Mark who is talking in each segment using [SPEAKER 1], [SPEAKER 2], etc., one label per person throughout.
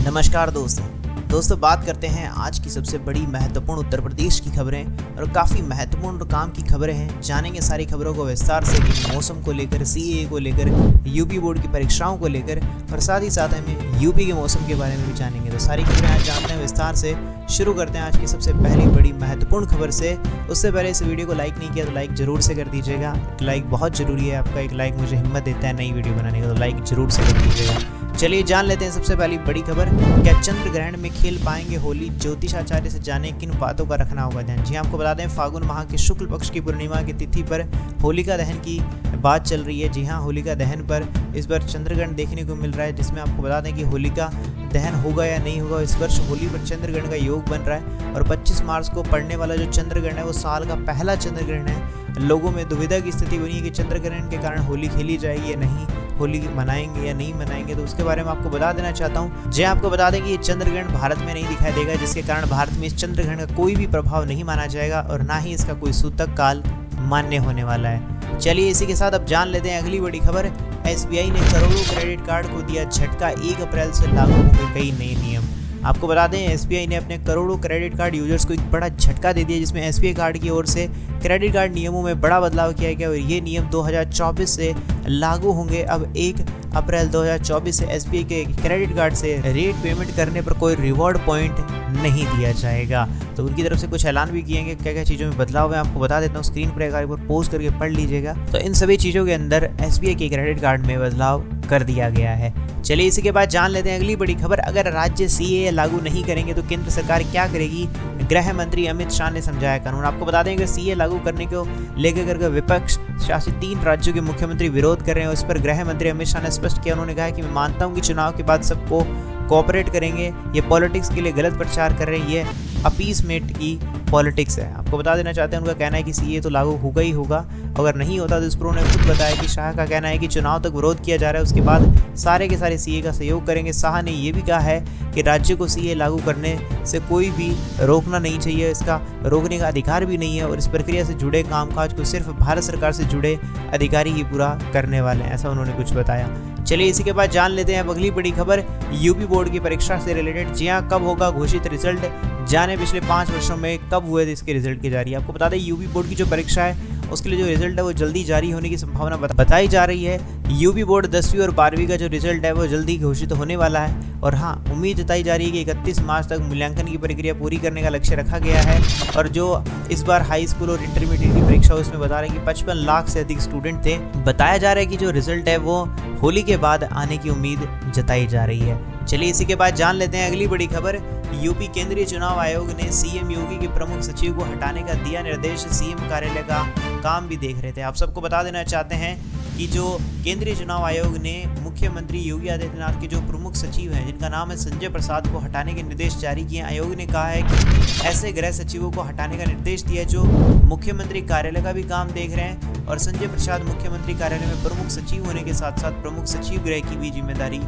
[SPEAKER 1] नमस्कार दोस्तों बात करते हैं आज की सबसे बड़ी महत्वपूर्ण उत्तर प्रदेश की खबरें और काफ़ी महत्वपूर्ण काम की खबरें हैं। जानेंगे सारी खबरों को विस्तार से कि मौसम को लेकर, सीए को लेकर, यूपी बोर्ड की परीक्षाओं को लेकर और साथ ही साथ हमें यूपी के मौसम के बारे में भी जानेंगे। तो सारी खबरें आज जानते हैं विस्तार से। शुरू करते हैं आज की सबसे पहली बड़ी महत्वपूर्ण खबर से। उससे पहले इस वीडियो को लाइक नहीं किया तो लाइक जरूर से कर दीजिएगा। लाइक बहुत ज़रूरी है, आपका एक लाइक मुझे हिम्मत देता है नई वीडियो बनाने का, तो लाइक जरूर से कर दीजिएगा। चलिए जान लेते हैं सबसे पहली बड़ी खबर। क्या चंद्र ग्रहण में खेल पाएंगे होली? ज्योतिषाचार्य से जाने किन बातों का रखना होगा ध्यान। जी आपको बता दें, फागुन माह के शुक्ल पक्ष की पूर्णिमा की तिथि पर होलिका दहन की बात चल रही है। जी हाँ, होलिका दहन पर इस बार चंद्रग्रहण देखने को मिल रहा है, जिसमें आपको बता दें कि होलिका दहन होगा या नहीं होगा। इस वर्ष होली पर चंद्रग्रहण का योग बन रहा है और 25 मार्च को पड़ने वाला जो चंद्रग्रहण है वो साल का पहला चंद्रग्रहण है। लोगों में दुविधा की स्थिति बनी है कि चंद्रग्रहण के कारण होली खेली जाएगी या नहीं, होली मनाएंगे या नहीं मनाएंगे। तो उसके बारे में आपको बता देना चाहता हूँ। जी आपको बता दें कि ये चंद्रग्रहण भारत में नहीं दिखाई देगा, जिसके कारण भारत में इस चंद्रग्रहण का कोई भी प्रभाव नहीं माना जाएगा और ना ही इसका कोई सूतक काल मान्य होने वाला है। चलिए इसी के साथ अब जान लेते हैं अगली बड़ी खबर। एसबीआई ने करोड़ों क्रेडिट कार्ड को दिया झटका, 1 अप्रैल से लागू होंगे कई नए नियम। आपको बता दें, एसबीआई ने अपने करोड़ों क्रेडिट कार्ड यूजर्स को एक बड़ा झटका दे दिया, जिसमें एसबीआई कार्ड की ओर से क्रेडिट कार्ड नियमों में बड़ा बदलाव किया गया और ये नियम 2024 से लागू होंगे। अब 1 अप्रैल 2024 से एसबीआई के क्रेडिट कार्ड से रेट पेमेंट करने पर कोई रिवॉर्ड पॉइंट नहीं दिया जाएगा। तो उनकी तरफ से कुछ ऐलान भी किए गए, क्या क्या चीज़ों में बदलाव है आपको बता देता हूँ। स्क्रीन पर एक बार पोस्ट करके पढ़ लीजिएगा। तो इन सभी चीज़ों के अंदर एसबीआई के क्रेडिट कार्ड में बदलाव कर दिया गया है। चलिए इसी के बाद जान लेते हैं अगली बड़ी खबर। अगर राज्य सीए लागू नहीं करेंगे तो केंद्र सरकार क्या करेगी? गृह मंत्री अमित शाह ने समझाया कानून। आपको बता दें कि सीए लागू करने को लेकर विपक्ष शासित 3 राज्यों के मुख्यमंत्री विरोध कर रहे हैं। उस पर गृह मंत्री अमित शाह ने स्पष्ट किया। उन्होंने कहा कि मैं मानता हूं कि चुनाव के बाद सबको कोऑपरेट करेंगे, ये पॉलिटिक्स के लिए गलत प्रचार कर रहे हैं, ये अपीसमेंट की पॉलिटिक्स है। आपको बता देना चाहते हैं, उनका कहना है कि सीए तो लागू होगा ही होगा, अगर नहीं होता तो इस पर उन्होंने खुद बताया कि शाह का कहना है कि चुनाव तक विरोध किया जा रहा है, उसके बाद सारे के सारे सीए का सहयोग करेंगे। शाह ने यह भी कहा है कि राज्य को सीए लागू करने से कोई भी रोकना नहीं चाहिए, इसका रोकने का अधिकार भी नहीं है और इस प्रक्रिया से जुड़े कामकाज को सिर्फ भारत सरकार से जुड़े अधिकारी ही पूरा करने वाले हैं, ऐसा उन्होंने कुछ बताया। चलिए इसी के बाद जान लेते हैं अब अगली बड़ी खबर। यूपी बोर्ड की परीक्षा से रिलेटेड। जी हाँ, कब होगा घोषित रिजल्ट? जाने पिछले 5 वर्षों में कब हुए थे इसके रिजल्ट की जारी। आपको बता दें, यूपी बोर्ड की जो परीक्षा है उसके लिए जो रिजल्ट है वो जल्दी जारी होने की संभावना बताई जा रही है। यूपी बोर्ड 10वीं और 12वीं का जो रिजल्ट है वो जल्दी घोषित होने वाला है और हाँ, उम्मीद जताई जा रही है कि 31 मार्च तक मूल्यांकन की प्रक्रिया पूरी करने का लक्ष्य रखा गया है। और जो इस बार हाई स्कूल और इंटरमीडिएट की परीक्षा उसमें बता रहे हैं कि 55 लाख से अधिक स्टूडेंट थे। बताया जा रहा है कि जो रिजल्ट है वो होली के बाद आने की उम्मीद जताई जा रही है। चलिए इसी के बाद जान लेते हैं अगली बड़ी खबर। यूपी केंद्रीय चुनाव आयोग ने सीएम योगी के प्रमुख सचिव को हटाने का दिया निर्देश। सीएम कार्यालय का काम भी देख रहे थे। आप सबको बता देना चाहते हैं कि जो केंद्रीय चुनाव आयोग ने मुख्यमंत्री योगी आदित्यनाथ के जो प्रमुख सचिव हैं, जिनका नाम है संजय प्रसाद, को हटाने के निर्देश जारी किए। आयोग ने कहा है कि ऐसे गृह सचिवों को हटाने का निर्देश दिया जो मुख्यमंत्री कार्यालय का भी काम देख रहे हैं और संजय प्रसाद मुख्यमंत्री कार्यालय में प्रमुख सचिव होने के साथ साथ प्रमुख सचिव गृह की भी जिम्मेदारी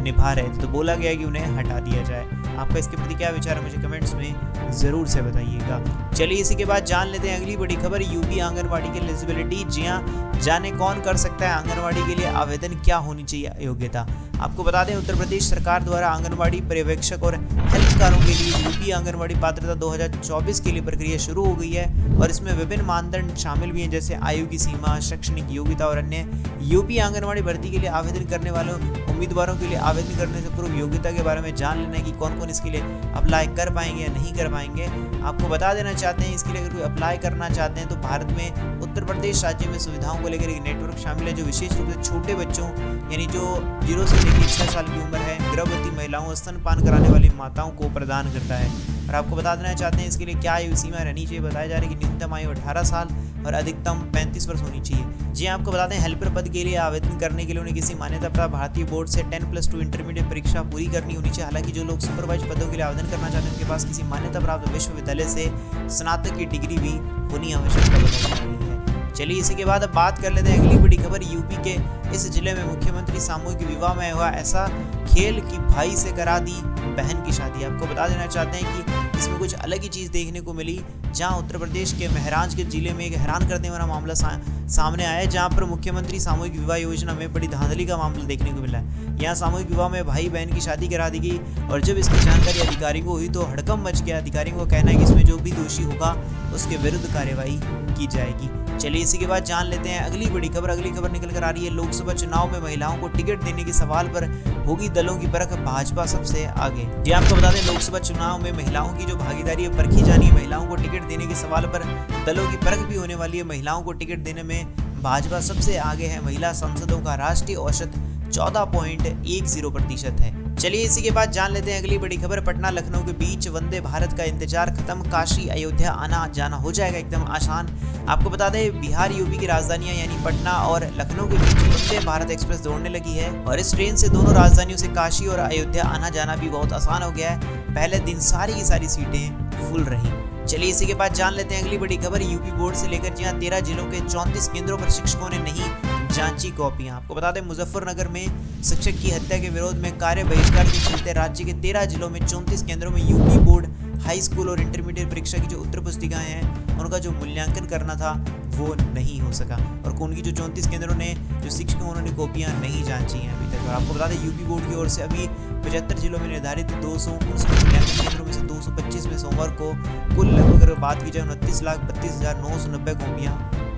[SPEAKER 1] निभा रहे थे। तो बोला गया कि उन्हें हटा दिया जाए। आपका इसके प्रति क्या विचार है, मुझे कमेंट्स में जरूर से बताइएगा। चलिए इसी के बाद जान लेते हैं अगली बड़ी खबर। यूपी आंगनवाड़ी की एलिजिबिलिटी। जी हाँ, जाने कौन कर सकता है आंगनवाड़ी के लिए आवेदन, क्या होनी चाहिए योग्यता। आपको बता दें, उत्तर प्रदेश सरकार द्वारा आंगनवाड़ी पर्यवेक्षक और हेल्पकारों के लिए यूपी आंगनवाड़ी पात्रता 2024 के लिए प्रक्रिया शुरू हो गई है और इसमें विभिन्न मानदंड शामिल भी हैं, जैसे आयु की सीमा, शैक्षणिक योग्यता और अन्य। यूपी आंगनवाड़ी भर्ती के लिए आवेदन करने वालों उम्मीदवारों के लिए आवेदन करने से पूर्व योग्यता के बारे में जान लेना है कि कौन कौन इसके लिए अप्लाई कर पाएंगे या नहीं कर पाएंगे। आपको बता देना चाहते हैं, इसके लिए अगर कोई अप्लाई करना चाहते हैं तो भारत में उत्तर प्रदेश राज्य में सुविधाओं को लेकर एक नेटवर्क शामिल है, जो विशेष रूप से छोटे बच्चों यानी जो 0 से लेकर 6 साल की उम्र है, गर्भवती महिलाओं, स्तनपान कराने वाली माताओं को प्रदान करता है। और आपको बता देना चाहते हैं इसके लिए क्या आयु सीमा रहनी चाहिए। बताया जा रहा है कि न्यूनतम आयु 18 साल और अधिकतम 35 वर्ष होनी चाहिए। जी आपको बताते हैं, हेल्पर पद के लिए आवेदन करने के लिए उन्हें किसी मान्यता प्राप्त भारतीय बोर्ड से 10+2 इंटरमीडिएट परीक्षा पूरी करनी होनी चाहिए। हालांकि जो लोग सुपरवाइज पदों के लिए आवेदन करना चाहते हैं उनके पास किसी मान्यता प्राप्त विश्वविद्यालय से स्नातक की डिग्री भी होनी आवश्यकता बताई जा रही है। चलिए इसी के बाद अब बात कर लेते हैं अगली बड़ी खबर। यूपी के इस जिले में मुख्यमंत्री सामूहिक विवाह में हुआ ऐसा खेल कि भाई से करा दी बहन की शादी। आपको बता देना चाहते हैं कि इसमें कुछ अलग ही चीज़ देखने को मिली, जहां उत्तर प्रदेश के महराजगंज जिले में एक हैरान करने वाला मामला सामने आया है, जहां पर मुख्यमंत्री सामूहिक विवाह योजना में बड़ी धांधली का मामला देखने को मिला है। यहाँ सामूहिक विवाह में भाई बहन की शादी करा दी गई और जब इसकी जानकारी अधिकारियों को हुई तो हड़कंप मच गया। अधिकारियों का कहना है कि इसमें जो भी दोषी होगा उसके विरुद्ध कार्रवाई की जाएगी। चलिए इसी के बाद जान लेते हैं अगली बड़ी खबर। अगली खबर निकल कर आ रही है, लोकसभा चुनाव में महिलाओं को टिकट देने के सवाल पर होगी दलों की परख, भाजपा सबसे आगे। जी आपको बता दें, लोकसभा चुनाव में महिलाओं की जो भागीदारी है परखी जानी है। महिलाओं को टिकट देने के सवाल पर दलों की परख भी होने वाली है। महिलाओं को टिकट देने में भाजपा सबसे आगे है। महिला सांसदों का राष्ट्रीय औसत 14.10% है। चलिए इसी के बाद जान लेते हैं अगली बड़ी खबर। पटना लखनऊ के बीच वंदे भारत का इंतजार खत्म, काशी अयोध्या आना जाना हो जाएगा एकदम आसान। आपको बता दें, बिहार यूपी की राजधानियां यानी पटना और लखनऊ के बीच वंदे भारत एक्सप्रेस दौड़ने लगी है और इस ट्रेन से दोनों राजधानियों से काशी और अयोध्या आना जाना भी बहुत आसान हो गया है। पहले दिन सारी की सारी सीटें फुल रही। चलिए इसी के बाद जान लेते हैं अगली बड़ी खबर। यूपी बोर्ड से लेकर जहां 13 जिलों के 34 केंद्रों पर शिक्षकों ने नहीं जांची कॉपियां। आपको बता दें, मुजफ्फरनगर में शिक्षक की हत्या के विरोध में कार्य बहिष्कार के चलते राज्य के 13 जिलों में 34 केंद्रों में यूपी बोर्ड हाई स्कूल और इंटरमीडिएट परीक्षा की जो उत्तर पुस्तिकाएं हैं उनका जो मूल्यांकन करना था वो नहीं हो सका और उनकी जो 34 केंद्रों ने जो शिक्षकों उन्होंने कॉपियां नहीं जांची हैं अभी तक। और आपको बता दें, यूपी बोर्ड की ओर से अभी 75 जिलों में निर्धारित 259 मूल्यांकन केंद्रों में से 225 में सोमवार को कुल लगभग अगर बात की जाए 29,32,990 कॉपियां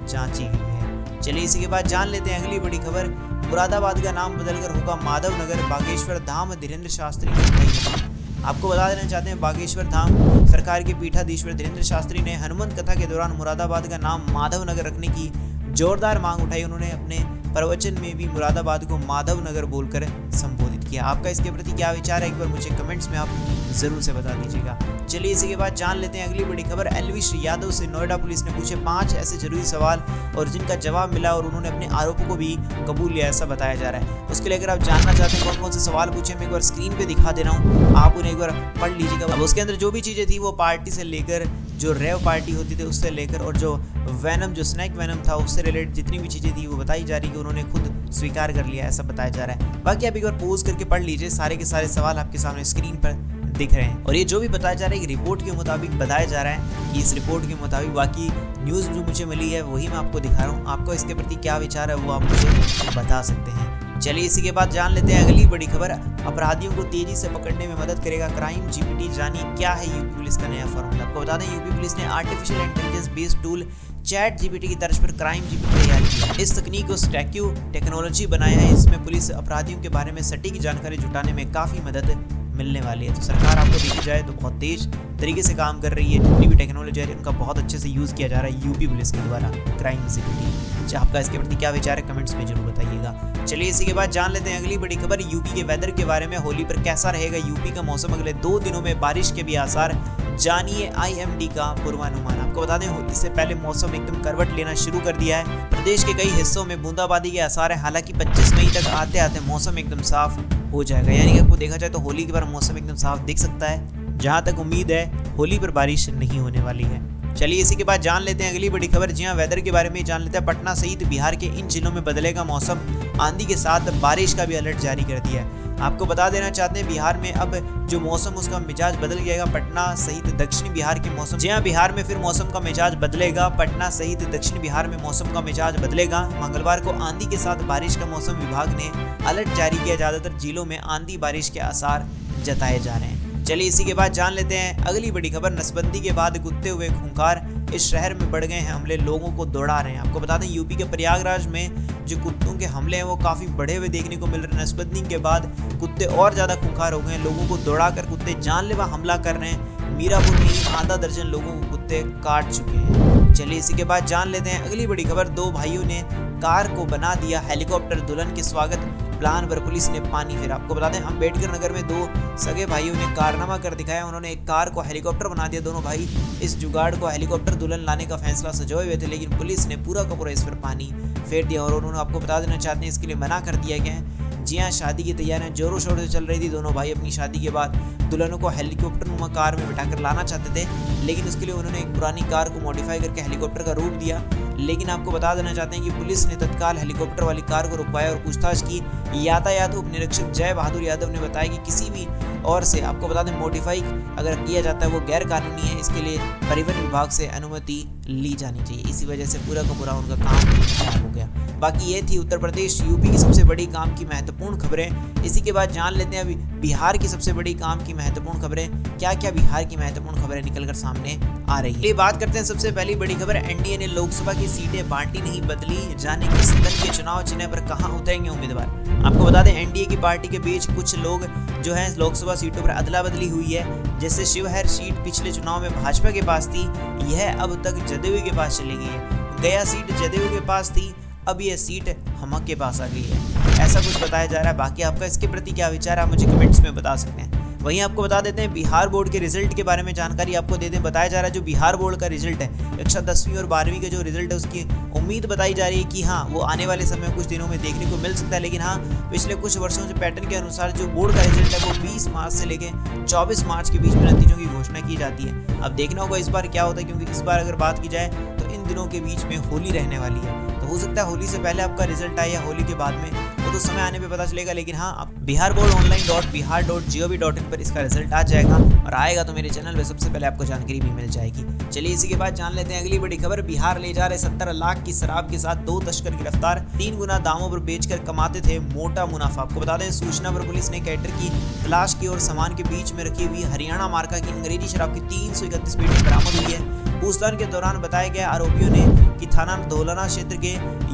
[SPEAKER 1] जांची गई है। चलिए इसी के बाद जान लेते हैं अगली बड़ी खबर। मुरादाबाद का नाम बदलकर होगा माधव नगर, बागेश्वर धाम धीरेन्द्र शास्त्री ने। आपको बता देना चाहते हैं, बागेश्वर धाम सरकार के पीठाधीश्वर धीरेन्द्र शास्त्री ने हनुमंत कथा के दौरान मुरादाबाद का नाम माधव नगर रखने की जोरदार मांग उठाई। उन्होंने अपने प्रवचन में भी मुरादाबाद को माधव नगर बोलकर संबोधित किया। आपका इसके प्रति क्या विचार है, एक बार मुझे कमेंट्स में आप जरूर से बता दीजिएगा। चलिए इसी के बाद जान लेते हैं अगली बड़ी खबर। एलविश यादव से नोएडा पुलिस ने पूछे 5 ऐसे जरूरी सवाल और जिनका जवाब मिला और उन्होंने अपने आरोपों को भी कबूल लिया, ऐसा बताया जा रहा है। उसके लिए अगर आप जानना चाहते हैं कौन कौन से सवाल पूछे, मैं एक बार स्क्रीन पे दिखा दे रहा हूँ, आप उन्हें एक बार पढ़ लीजिएगा। अब उसके अंदर जो भी चीजें थी वो पार्टी से लेकर जो रेव पार्टी होती थी उससे लेकर और जो वैनम जो स्नैक वैनम था उससे रिलेटेड जितनी भी चीजें थी वो बताई जा रही कि उन्होंने खुद स्वीकार कर लिया, ऐसा बताया जा रहा है। बाकी आप एक बार पोज करके पढ़ लीजिए, सारे के सारे सवाल आपके सामने स्क्रीन पर दिख रहे हैं। और ये जो भी बताया जा रहा है कि रिपोर्ट के मुताबिक बताया जा रहा है कि इस रिपोर्ट के मुताबिक, बाकी न्यूज़ जो मुझे मिली है वही मैं आपको दिखा रहा हूँ। आपको इसके प्रति क्या विचार है वो आप मुझे बता सकते हैं। चलिए इसी के बाद जान लेते हैं अगली बड़ी खबर। अपराधियों को तेजी से पकड़ने में मदद करेगा क्राइम जीपीटी, जानिए क्या है यूपी पुलिस का नया फॉर्मूला। आपको बता दें, यूपी पुलिस ने artificial intelligence based tool chat GPT की तर्ज पर क्राइम जीपीटी तैयार किया। इस तकनीक को स्टैक्यू टेक्नोलॉजी बनाया है। इसमें पुलिस अपराधियों के बारे में सटीक जानकारी जुटाने में काफी मदद मिलने वाली है। तो सरकार आपको देखी जाए तो बहुत तेज तरीके से काम कर रही है। जितनी भी टेक्नोलॉजी है उनका बहुत अच्छे से यूज़ किया जा रहा है यूपी पुलिस के द्वारा क्राइम जीपीटी। आपका इसके प्रति क्या विचार है, कमेंट्स में जरूर बताइएगा। चलिए इसी के बाद जान लेते हैं अगली बड़ी खबर। यूपी के वेदर के बारे में, होली पर कैसा रहेगा यूपी का मौसम, अगले 2 दिनों में बारिश के भी आसार, जानिए आईएमडी का पूर्वानुमान। आपको बता दें, इससे पहले मौसम एकदम करवट लेना शुरू कर दिया है। प्रदेश के कई हिस्सों में बूंदाबांदी के आसार है। हालांकि 25 मई तक आते आते मौसम एकदम साफ हो जाएगा। यानी कि आपको देखा जाए तो होली के बाद मौसम एकदम साफ दिख सकता है। जहां तक उम्मीद है होली पर बारिश नहीं होने वाली है। चलिए इसी के बाद जान लेते हैं अगली बड़ी खबर। जी हाँ, वेदर के बारे में जान लेते हैं। पटना सहित बिहार के इन जिलों में बदलेगा मौसम, आंधी के साथ बारिश का भी अलर्ट जारी कर दिया है। आपको बता देना चाहते हैं, बिहार में अब जो मौसम उसका मिजाज बदल जाएगा। पटना सहित दक्षिणी बिहार के मौसम, जी हाँ, बिहार में फिर मौसम का मिजाज बदलेगा। पटना सहित दक्षिणी बिहार में मौसम का मिजाज बदलेगा। मंगलवार को आंधी के साथ बारिश का मौसम विभाग ने अलर्ट जारी किया। ज्यादातर जिलों में आंधी बारिश के आसार जताए जा रहे हैं। चलिए इसी के बाद जान लेते हैं अगली बड़ी खबर। नसबंदी के बाद कुत्ते हुए खूंखार, इस शहर में बढ़ गए हैं हमले, लोगों को दौड़ा रहे हैं। आपको बता दें, यूपी के प्रयागराज में जो कुत्तों के हमले हैं वो काफी बढ़े हुए देखने को मिल रहे हैं। नसबंदी के बाद कुत्ते और ज्यादा खूंखार हो गए हैं। लोगों को दौड़ाकर कुत्ते जानलेवा हमला कर रहे हैं। मीरापुर में ही आधा दर्जन लोगों को कुत्ते काट चुके हैं। चलिए इसी के बाद जान लेते हैं अगली बड़ी खबर। 2 भाइयों ने कार को बना दिया हेलीकॉप्टर, दुल्हन के स्वागत प्लान पर पुलिस ने पानी फेरा। आपको बता दें, अम्बेडकर नगर में 2 सगे भाइयों ने कारनामा कर दिखाया। उन्होंने एक कार को हेलीकॉप्टर बना दिया। दोनों भाई इस जुगाड़ को हेलीकॉप्टर दुल्हन लाने का फैसला सजोए हुए थे, लेकिन पुलिस ने पूरा का पूरा इस पर पानी फेर दिया और उन्होंने, आपको बता देना चाहते हैं, इसके लिए मना कर दिया गया है। जी हाँ, शादी की तैयारियां जोरों शोरों से चल रही थी। दोनों भाई अपनी शादी के बाद दुल्हनों को हेलीकॉप्टर नुमा कार में बिठाकर लाना चाहते थे, लेकिन उसके लिए उन्होंने एक पुरानी कार को मॉडिफाई करके हेलीकॉप्टर का रूप दिया। लेकिन आपको बता देना चाहते हैं कि पुलिस ने तत्काल हेलीकॉप्टर वाली कार को रुकवाया और पूछताछ की। यातायात उप निरीक्षक जय बहादुर यादव ने बताया कि किसी भी और से आपको बता दें मॉडिफाई अगर किया जाता है वो गैर कानूनी है, इसके लिए परिवहन विभाग से अनुमति ली जानी चाहिए। इसी वजह से पूरा का पूरा उनका काम खराब हो गया। बाकी ये थी उत्तर प्रदेश यूपी की सबसे बड़ी काम की महत्वपूर्ण खबरें। इसी के बाद जान लेते हैं अभी बिहार की सबसे बड़ी काम की महत्वपूर्ण खबरें, क्या क्या बिहार की महत्वपूर्ण खबरें निकलकर सामने आ रही है। बात करते हैं सबसे पहली बड़ी खबर, एनडीए ने लोकसभा की सीटें बांटी नहीं बदली, जाने किस दल के चुनाव चिन्ह पर कहां उतरेंगे उम्मीदवार। आपको बता दें एनडीए की पार्टी के बीच कुछ लोग जो है लोकसभा सीटों पर अदला बदली हुई है। जैसे शिवहर सीट पिछले चुनाव में भाजपा के पास थी, यह अब तक जदयू के पास चली गई है। गया सीट जदयू के पास थी, अब यह सीट हम के पास आ गई है, ऐसा कुछ बताया जा रहा है। बाकी आपका इसके प्रति क्या विचार है आप मुझे कमेंट्स में बता सकते हैं। वहीं आपको बता देते हैं बिहार बोर्ड के रिजल्ट के बारे में जानकारी आपको दे दें। बताया जा रहा है जो बिहार बोर्ड का रिजल्ट है कक्षा 10वीं और 12वीं का जो रिजल्ट है उसकी उम्मीद बताई जा रही है कि हाँ वो आने वाले समय में कुछ दिनों में देखने को मिल सकता है। लेकिन हाँ पिछले कुछ वर्षों से पैटर्न के अनुसार जो बोर्ड का रिजल्ट है वो 20 मार्च से लेकर 24 मार्च के बीच में नतीजों की घोषणा की जाती है। अब देखना होगा इस बार क्या होता है, क्योंकि इस बार अगर बात की जाए तो इन दिनों के बीच में होली रहने वाली है, तो हो सकता है होली से पहले आपका रिजल्ट आए या होली के बाद में, वो तो समय आने पे पता चलेगा। लेकिन हाँ अब biharboardonline.bihar.gov.in पर इसका रिजल्ट आ जाएगा और आएगा तो मेरे चैनल पे सबसे पहले आपको जानकारी भी मिल जाएगी। चलिए इसी के बाद जान लेते हैं अगली बड़ी खबर, बिहार ले जा रहे 17 लाख की शराब के साथ 2 तस्कर गिरफ्तार, 3 गुना दामों पर बेचकर कमाते थे मोटा मुनाफा। आपको बता दें सूचना पर पुलिस ने कैटर की तलाश की और सामान के बीच में रखी हुई हरियाणा मार्का की अंग्रेजी शराब की 331 पेटी बरामद हुई है। पूछताछ के दौरान बताया गया आरोपियों ने कि थाना धौलना क्षेत्र के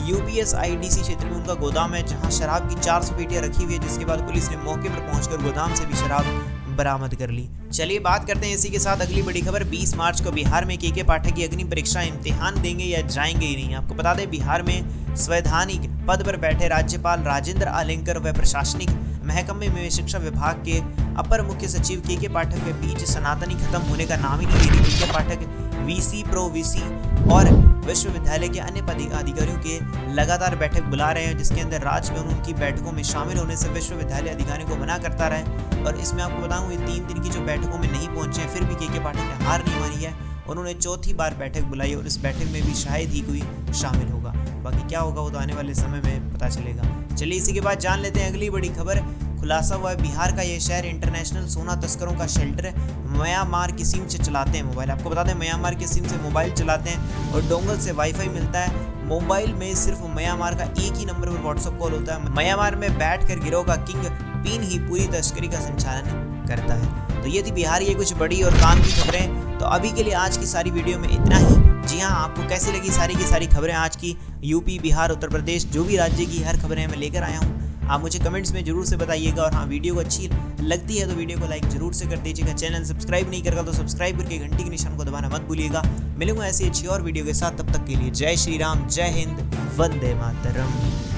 [SPEAKER 1] UPSIDC क्षेत्र में उनका गोदाम है, जहां शराब की 400 पेटियां रखी हुई है, जिसके बाद पुलिस ने मौके पर पहुंचकर गोदाम से भी शराब बरामद कर ली। चलिए बात करते हैं इसी के साथ अगली बड़ी खबर, 20 मार्च को बिहार में के पाठक की अग्नि परीक्षा इम्तिहान देंगे या जाएंगे ही नहीं। आपको बता दें बिहार में संवैधानिक पद पर बैठे राज्यपाल राजेंद्र आलेंकर व प्रशासनिक महकमे में शिक्षा विभाग के अपर मुख्य सचिव के पाठक के बीच सनातनी खत्म होने का नाम ही नहीं ले रही। के पाठक VC, प्रो VC और विश्वविद्यालय के अन्य अधिकारियों के लगातार बैठक बुला रहे हैं, जिसके अंदर राजभवन उनकी बैठकों में शामिल होने से विश्वविद्यालय अधिकारियों को मना करता रहे। और इसमें आपको बताऊं ये 3 दिन की जो बैठकों में नहीं पहुंचे फिर भी के पाठक ने हार नहीं मानी है, उन्होंने चौथी बार बैठक बुलाई और इस बैठक में भी शायद ही कोई शामिल होगा। बाकी क्या होगा वो तो आने वाले समय में पता चलेगा। चलिए इसी के बाद जान लेते हैं अगली बड़ी खबर, खुलासा हुआ है बिहार का यह शहर इंटरनेशनल सोना तस्करों का शेल्टर म्यांमार की सिम से चलाते हैं मोबाइल। आपको बता दें म्यांमार की सिम से मोबाइल चलाते हैं और डोंगल से वाईफाई मिलता है। मोबाइल में सिर्फ म्यांमार का एक ही नंबर पर व्हाट्सएप कॉल होता है। म्यांमार में बैठकर गिरोह का किंग पिन ही पूरी तस्करी का संचालन करता है। तो ये थी बिहार की कुछ बड़ी और काम की खबरें। तो अभी के लिए आज की सारी वीडियो में इतना ही। जी हाँ आपको कैसी लगी सारी की सारी खबरें आज की, यूपी बिहार उत्तर प्रदेश जो भी राज्य की हर खबरें मैं लेकर आया हूँ, आप मुझे कमेंट्स में जरूर से बताइएगा। और हाँ वीडियो को अच्छी लगती है तो वीडियो को लाइक जरूर से कर दीजिएगा। चैनल सब्सक्राइब नहीं करेगा तो सब्सक्राइब करके घंटी के निशान को दबाना मत भूलिएगा। मिलूंगा ऐसी अच्छी और वीडियो के साथ, तब तक के लिए जय श्री राम, जय हिंद, वंदे मातरम।